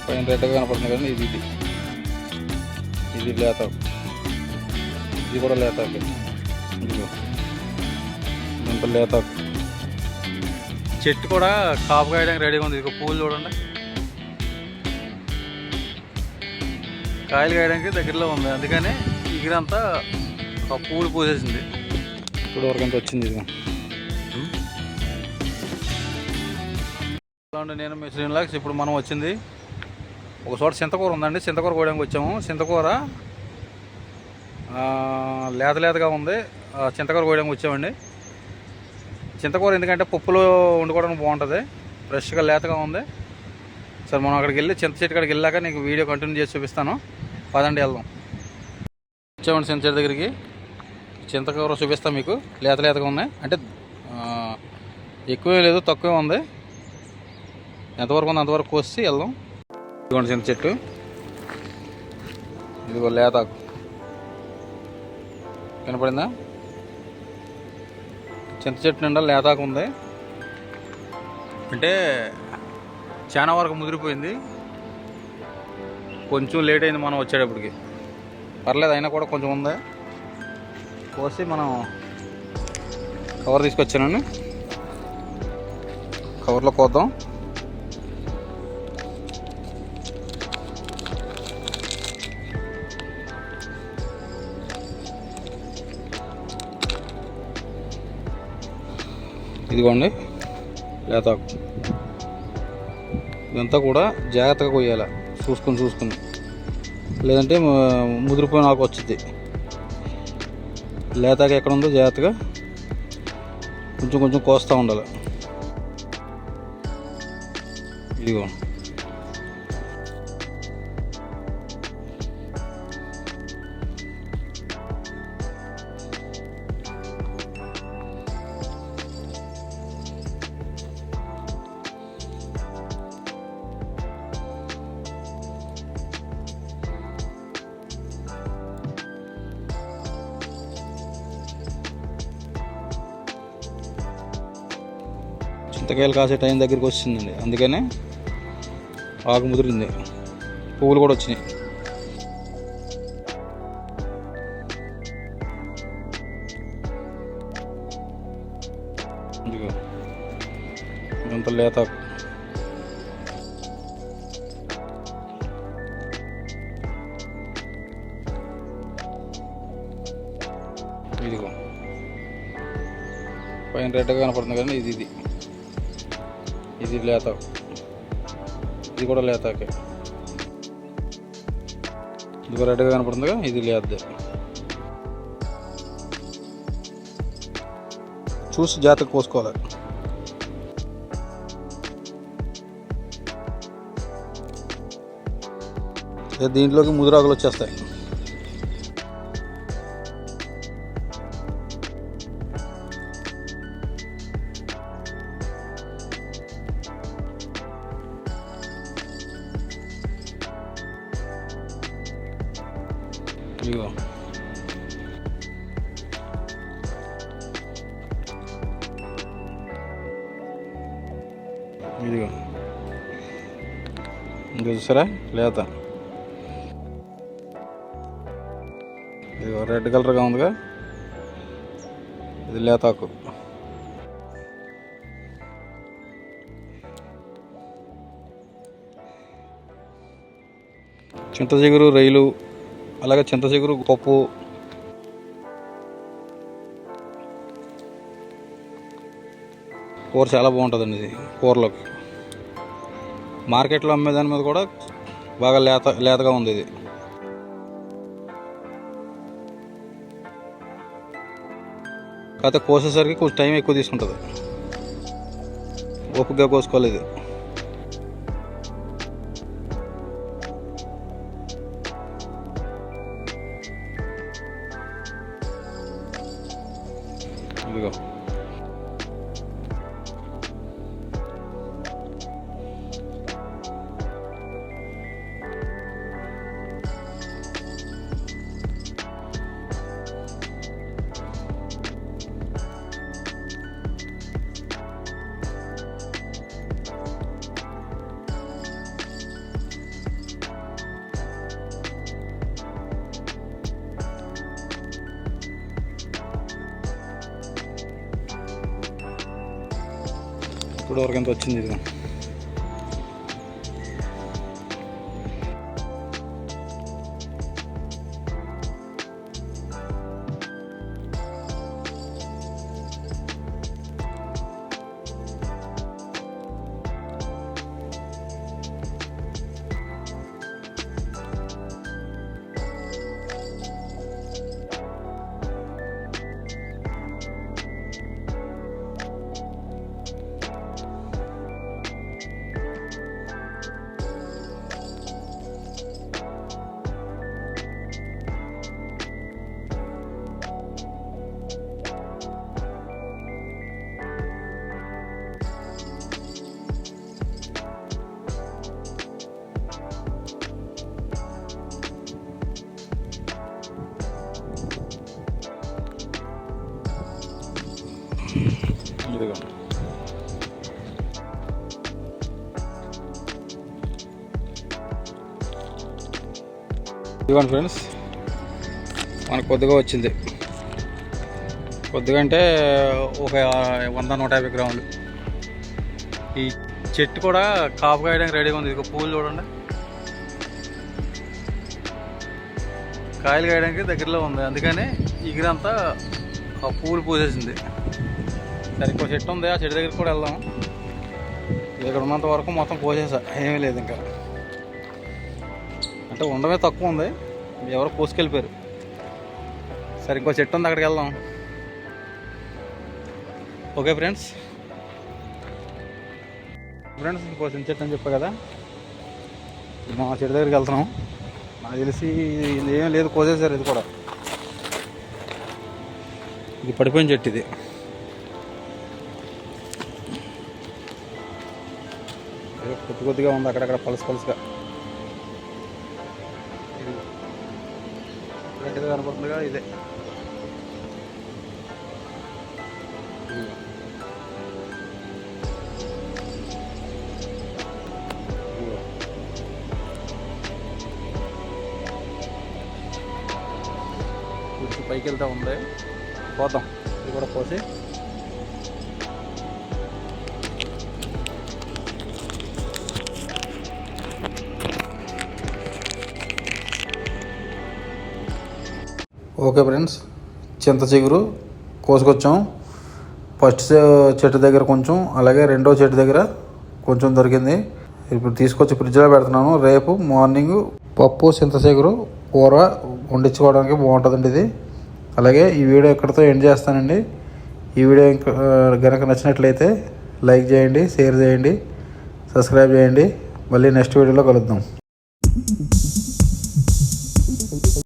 పైన రెడ్గా కనపడుతుంది కానీ ఇది లేత, ఇది కూడా లేతాకు. ఇదిగో ఇంత లేతాకు. చెట్టు కూడా కాపు కాయడానికి రెడీగా ఉంది. ఇదిగో పూలు చూడండి, కాయలు కాయడానికి దగ్గరలో ఉంది. అందుకని ఇగిరంతా పూలు పూసేసింది. ఇప్పుడు వరకు ఎంత వచ్చింది. ఇదిగో నేను మీ శ్రీనిలాక్స్. ఇప్పుడు మనం వచ్చింది ఒక చోట చింతకూర ఉందండి. చింతకూర కోయడానికి వచ్చాము. చింతకూర లేతగా ఉంది. చింతకూర కోయడానికి వచ్చామండి. చింతకూర ఎందుకంటే పప్పులో వండుకోవడానికి బాగుంటుంది, ఫ్రెష్గా లేతగా ఉంది. సరే మనం అక్కడికి వెళ్ళి చింత చెట్టు కాడికి వెళ్ళాక నీకు వీడియో కంటిన్యూ చేసి చూపిస్తాను. పదండి వెళ్దాం. వచ్చామండి చింత చెట్టు దగ్గరికి. చింతకూర చూపిస్తాను మీకు. లేతగా ఉన్నాయి అంటే ఎక్కువే లేదు, తక్కువే ఉంది. ఎంతవరకు ఉంది అంతవరకు కోసి వెళ్దాం. ఇదిగోండి చింత చెట్టు, ఇదిగో లేతాకు కనపడిందా? చింత చెట్టు నిండా లేతాకు ఉంది. అంటే చాలా వరకు ముదిరిపోయింది. కొంచెం లేట్ అయింది మనం వచ్చేటప్పటికి. పర్లేదు, అయినా కూడా కొంచెం ఉంది. కోసి మనం కవర్ తీసుకొచ్చాను. కవర్లో కోద్దాం. ఇదిగోండి లేతాకు. ఇదంతా కూడా జాగ్రత్తగా కొయ్యాలి, చూసుకుని, లేదంటే ముదిరిపోయిన ఆకు వచ్చింది. లేతాకు ఎక్కడ ఉందో జాగ్రత్తగా కొంచెం కోస్తూ ఉండాలి. ఇదిగో చింతకాయలు కాసే టైం దగ్గరికి వచ్చిందండి. అందుకనే ఆకు ముదిరింది, పువ్వులు కూడా వచ్చినాయి. ఇదిగో ఇంత లేతాకు. ఇదిగో పైన రెడ్గా కనపడుతుంది కానీ ఇది లేతాకు, ఇది కూడా లేతాకే. ఇది రెడ్గా కనపడుతుందిగా, ఇది లేద్దే. చూసి జాగ్రత్తగా కోసుకోవాలి. దీంట్లోకి ముదురాకులు వచ్చేస్తాయి. ఇదిగో ఇంకా చూసారా లేత. ఇదిగో రెడ్ కలర్గా ఉందిగా, ఇది లేతాకు. చింత చిగురు రొయ్యలు, అలాగే చింత చిగురు పప్పు, కూర చాలా బాగుంటుందండి. ఇది కూరలోకి. మార్కెట్లో అమ్మేదాని మీద కూడా బాగా లేతగా ఉంది. ఇది కాకపోతే కోసేసరికి కొంచెం టైం ఎక్కువ తీసుకుంటుంది, ఓపికగా కోసుకోవాలి. ఇది ఇదిగో ఇప్పుడు వరకు ఎంత వచ్చింది ఇది. ఇదిగోండి. ఇదిగోండి ఫ్రెండ్స్, మనకు కొద్దిగా వచ్చింది. కొద్దిగా అంటే ఒక 100-150 గ్రాములు. ఈ చెట్టు కూడా కాపు కాయడానికి రెడీగా ఉంది. ఇదిగో పూలు చూడండి, కాయలు కాయడానికి దగ్గరలో ఉంది. అందుకని ఇగిరంతా ఆ పూలు పూసేసింది. సరే, ఇంకో చెట్టు ఉంది, ఆ చెట్టు దగ్గరికి కూడా వెళ్దాం. ఇక్కడ ఉన్నంత వరకు మొత్తం కోసేసా, ఏమీ లేదు ఇంకా. అంటే ఉండమే తక్కువ ఉంది, ఎవరో కోసుకెళ్ళిపోయారు. సరే, ఇంకో చెట్టు ఉంది, అక్కడికి వెళ్దాం. ఓకే ఫ్రెండ్స్, ఇంకో చిన్న చెట్టు అని చెప్పా కదా, మా చెట్టు దగ్గరికి వెళ్తున్నాం. నాకు తెలిసి ఇది ఏం లేదు, కోసేసారు. ఇది కూడా ఇది పడిపోయిన చెట్టు. ఇది కొద్దిగా ఉంది, అక్కడక్కడ పలుసుగా గట్టిగా కనపడుతుందిగా. ఇదే కొంచెం పైకి వెళ్తా ఉంది, పోతాం. ఇది కూడా పోసి ఓకే ఫ్రెండ్స్, చింత చిగురు కోసుకొచ్చాం. ఫస్ట్ చెట్టు దగ్గర కొంచెం, అలాగే రెండో చెట్టు దగ్గర కొంచెం దొరికింది. ఇప్పుడు తీసుకొచ్చి ఫ్రిడ్జ్లో పెడుతున్నాను. రేపు మార్నింగ్ పప్పు చింత చిగురు కూర వండించుకోవడానికి బాగుంటుందండి ఇది. అలాగే ఈ వీడియో ఇక్కడితో ఎండ్ చేస్తానండి. ఈ వీడియో కనుక నచ్చినట్లయితే లైక్ చేయండి, షేర్ చేయండి, సబ్స్క్రైబ్ చేయండి. మళ్ళీ నెక్స్ట్ వీడియోలో కలుద్దాం.